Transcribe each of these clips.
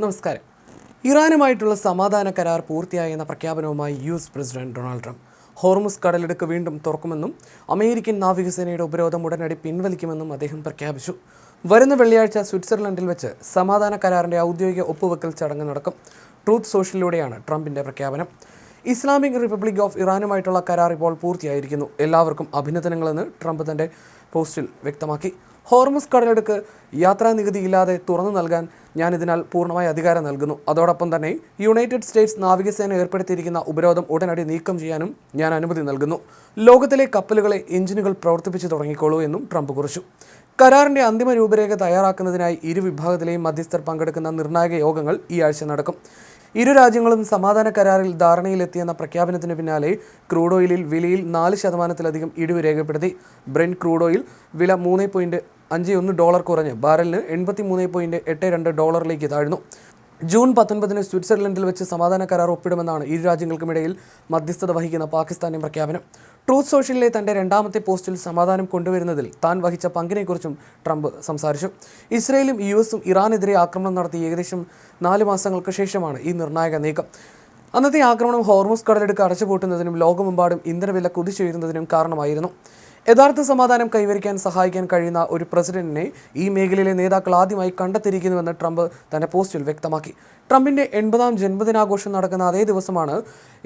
നമസ്കാരം. ഇറാനുമായിട്ടുള്ള സമാധാന കരാർ പൂർത്തിയായെന്ന പ്രഖ്യാപനവുമായി US. President Donald Trump Hormuz കടലിടുക്ക് വീണ്ടും തുറക്കുമെന്നും അമേരിക്കൻ നാവികസേനയുടെ ഉപരോധം ഉടനടി പിൻവലിക്കുമെന്നും അദ്ദേഹം പ്രഖ്യാപിച്ചു. വരുന്ന വെള്ളിയാഴ്ച സ്വിറ്റ്സർലൻഡിൽ വെച്ച് സമാധാന കരാറിൻ്റെ ഔദ്യോഗിക ഒപ്പുവെക്കൽ ചടങ്ങ് നടക്കും. ട്രൂത്ത് സോഷ്യലിലൂടെയാണ് ട്രംപിൻ്റെ പ്രഖ്യാപനം. ഇസ്ലാമിക് റിപ്പബ്ലിക് ഓഫ് ഇറാനുമായിട്ടുള്ള കരാർ ഇപ്പോൾ പൂർത്തിയായിരിക്കുന്നു. എല്ലാവർക്കും അഭിനന്ദനങ്ങളെന്ന് ട്രംപ് തൻ്റെ പോസ്റ്റിൽ വ്യക്തമാക്കി. ഹോർമുസ് കടലിടുക്ക് യാത്രാ നികുതിയില്ലാതെ തുറന്നു നൽകാൻ ഞാൻ ഇതിനാൽ പൂർണ്ണമായ അധികാരം നൽകുന്നു. അതോടൊപ്പം തന്നെ യുണൈറ്റഡ് സ്റ്റേറ്റ്സ് നാവികസേന ഏർപ്പെടുത്തിയിരിക്കുന്ന ഉപരോധം ഉടനടി നീക്കം ചെയ്യാനും ഞാൻ അനുമതി നൽകുന്നു. ലോകത്തിലെ കപ്പലുകളെ എഞ്ചിനുകൾ പ്രവർത്തിപ്പിച്ചു തുടങ്ങിക്കോളൂ എന്നും ട്രംപ് കുറിച്ചു. കരാറിൻ്റെ അന്തിമ രൂപരേഖ തയ്യാറാക്കുന്നതിനായി ഇരു വിഭാഗത്തിലെയും മധ്യസ്ഥർ പങ്കെടുക്കുന്ന നിർണായക യോഗങ്ങൾ ഈ ആഴ്ച നടക്കും. ഇരു രാജ്യങ്ങളും സമാധാന കരാറിൽ ധാരണയിലെത്തിയെന്ന പ്രഖ്യാപനത്തിന് പിന്നാലെ ക്രൂഡ് ഓയിലിൽ വിലയിൽ 4% ഇടിവ് രേഖപ്പെടുത്തി. ബ്രെന്റ് ക്രൂഡ് ഓയിൽ വില $3.51 കുറഞ്ഞ് ബാരലിന് $83.82 താഴ്ന്നു. ജൂൺ 19 സ്വിറ്റ്സർലൻഡിൽ വെച്ച് സമാധാന കരാർ ഒപ്പിടുമെന്നാണ് ഇരു രാജ്യങ്ങൾക്കുമിടയിൽ മധ്യസ്ഥത വഹിക്കുന്ന പാകിസ്ഥാന്റെ പ്രഖ്യാപനം. ട്രൂത്ത് സോഷ്യലിലെ തൻ്റെ രണ്ടാമത്തെ പോസ്റ്റിൽ സമാധാനം കൊണ്ടുവരുന്നതിൽ താൻ വഹിച്ച പങ്കിനെക്കുറിച്ചും ട്രംപ് സംസാരിച്ചു. ഇസ്രയേലും യു.എസും ഇറാനെതിരെ ആക്രമണം നടത്തി ഏകദേശം 4 മാസങ്ങൾക്ക് ശേഷമാണ് ഈ നിർണായക നീക്കം. അന്നത്തെ ആക്രമണം ഹോർമുസ് കടലിടുക്ക് അടച്ചുപൂട്ടുന്നതിനും ലോകമെമ്പാടും ഇന്ധനവില കുതിച്ചുയരുന്നതിനും കാരണമായിരുന്നു. യഥാർത്ഥ സമാധാനം കൈവരിക്കാൻ സഹായിക്കാൻ കഴിയുന്ന ഒരു പ്രസിഡന്റിനെ ഈ മേഖലയിലെ നേതാക്കൾ ആദ്യമായി കണ്ടെത്തിയിരിക്കുന്നുവെന്ന് ട്രംപ് തൻ്റെ പോസ്റ്റിൽ വ്യക്തമാക്കി. ട്രംപിൻ്റെ 80ാം ജന്മദിനാഘോഷം നടക്കുന്ന അതേ ദിവസമാണ്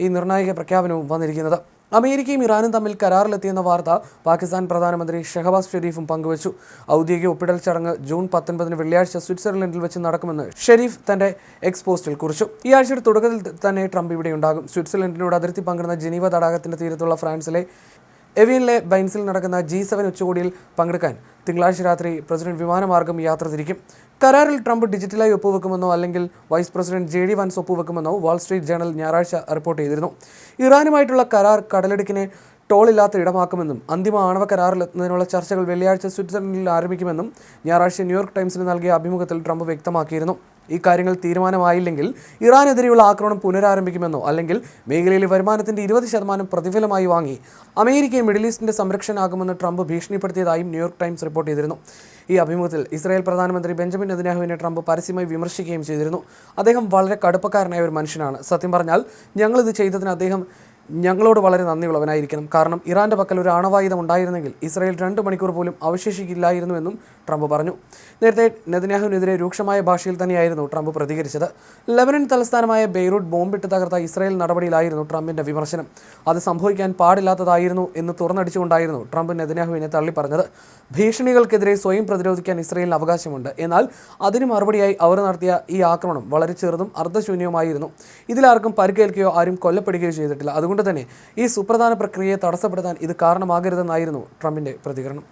ഈ നിർണായക പ്രഖ്യാപനവും വന്നിരിക്കുന്നത്. അമേരിക്കയും ഇറാനും തമ്മിൽ കരാറിലെത്തിയെന്ന വാർത്ത പാകിസ്ഥാൻ പ്രധാനമന്ത്രി ഷെഹബാസ് ഷെരീഫും പങ്കുവച്ചു. ഔദ്യോഗിക ഒപ്പിടൽ ചടങ്ങ് ജൂൺ 19 വെള്ളിയാഴ്ച സ്വിറ്റ്സർലൻഡിൽ വെച്ച് നടക്കുമെന്ന് ഷെരീഫ് തൻ്റെ എക്സ് പോസ്റ്റിൽ കുറിച്ചു. ഈ ആഴ്ചയുടെ തുടക്കത്തിൽ തന്നെ ട്രംപ് ഇവിടെ ഉണ്ടാകും. സ്വിറ്റ്സർലൻഡിനോട് അതിർത്തി പങ്കിടുന്ന ജനീവ തടാകത്തിൻ്റെ തീരത്തുള്ള ഫ്രാൻസിലെ എവിയനിലെ ബൈൻസിൽ നടക്കുന്ന G7 ഉച്ചകോടിയിൽ പങ്കെടുക്കാൻ തിങ്കളാഴ്ച രാത്രി പ്രസിഡന്റ് വിമാനമാർഗം യാത്ര തിരിക്കും. കരാറിൽ ട്രംപ് ഡിജിറ്റലായി ഒപ്പുവെക്കുമെന്നോ അല്ലെങ്കിൽ വൈസ് പ്രസിഡന്റ് JD വാൻസ് ഒപ്പുവെക്കുമെന്നോ വാൾ സ്ട്രീറ്റ് ജേണൽ ഞായറാഴ്ച റിപ്പോർട്ട് ചെയ്തിരുന്നു. ഇറാനുമായിട്ടുള്ള കരാർ കടലിടുക്കിനെ ടോളില്ലാത്ത ഇടമാക്കുമെന്നും അന്തിമ ആണവ കരാറിലെത്തുന്നതിനുള്ള ചർച്ചകൾ വെള്ളിയാഴ്ച സ്വിറ്റ്സർലൻഡിൽ ആരംഭിക്കുമെന്നും ഞായറാഴ്ച ന്യൂയോർക്ക് ടൈംസിന് നൽകിയ അഭിമുഖത്തിൽ ട്രംപ് വ്യക്തമാക്കിയിരുന്നു. ഈ കാര്യങ്ങൾ തീരുമാനമായില്ലെങ്കിൽ ഇറാനെതിരെയുള്ള ആക്രമണം പുനരാരംഭിക്കുമെന്നോ അല്ലെങ്കിൽ മേഖലയിലെ വരുമാനത്തിൻ്റെ 20% പ്രതിഫലമായി വാങ്ങി അമേരിക്കയെ മിഡിൽ ഈസ്റ്റിൻ്റെ സംരക്ഷകനാകുമെന്ന് ട്രംപ് ഭീഷണിപ്പെടുത്തിയതായും ന്യൂയോർക്ക് ടൈംസ് റിപ്പോർട്ട് ചെയ്തിരുന്നു. ഈ അഭിമുഖത്തിൽ ഇസ്രായേൽ പ്രധാനമന്ത്രി ബെഞ്ചമിൻ നെതന്യാഹുവിനെ ട്രംപ് പരസ്യമായി വിമർശിക്കുകയും ചെയ്തിരുന്നു. അദ്ദേഹം വളരെ കടുപ്പക്കാരനായ ഒരു മനുഷ്യനാണ്. സത്യം പറഞ്ഞാൽ ഞങ്ങളിത് ചെയ്തതിന് അദ്ദേഹം ഞങ്ങളോട് വളരെ നന്ദിയുള്ളവനായിരിക്കണം. കാരണം ഇറാൻ്റെ പക്കൽ ഒരു ആണവായുധം ഉണ്ടായിരുന്നെങ്കിൽ ഇസ്രായേൽ 2 മണിക്കൂർ പോലും അവശേഷിക്കില്ലായിരുന്നുവെന്നും ട്രംപ് പറഞ്ഞു. നേരത്തെ നെതന്യാഹുവിനെതിരെ രൂക്ഷമായ ഭാഷയിൽ തന്നെയായിരുന്നു ട്രംപ് പ്രതികരിച്ചത്. ലെബനൻ തലസ്ഥാനമായ ബെയ്റൂട്ട് ബോംബിട്ട് തകർത്ത ഇസ്രായേൽ നടപടിയിലായിരുന്നു ട്രംപിൻ്റെ വിമർശനം. അത് സംഭവിക്കാൻ പാടില്ലാത്തതായിരുന്നു എന്ന് തുറന്നടിച്ചുകൊണ്ടായിരുന്നു ട്രംപ് നെതന്യാഹുവിനെ തള്ളിപ്പറഞ്ഞത്. ഭീഷണികൾക്കെതിരെ സ്വയം പ്രതിരോധിക്കാൻ ഇസ്രായേലിന് അവകാശമുണ്ട്. എന്നാൽ അതിന് മറുപടിയായി അവർ നടത്തിയ ഈ ആക്രമണം വളരെ ചെറുതും അർദ്ധശൂന്യവുമായിരുന്നു. ഇതിലാർക്കും പരിക്കേൽക്കുകയോ ആരും കൊല്ലപ്പെടുകയോ ചെയ്തിട്ടില്ല. അതുകൊണ്ട് തന്നെ ഈ സുപ്രധാന പ്രക്രിയയെ തടസ്സപ്പെടുത്താൻ ഇത് കാരണമാകരുതെന്നായിരുന്നു ട്രംപിൻ്റെ പ്രതികരണം.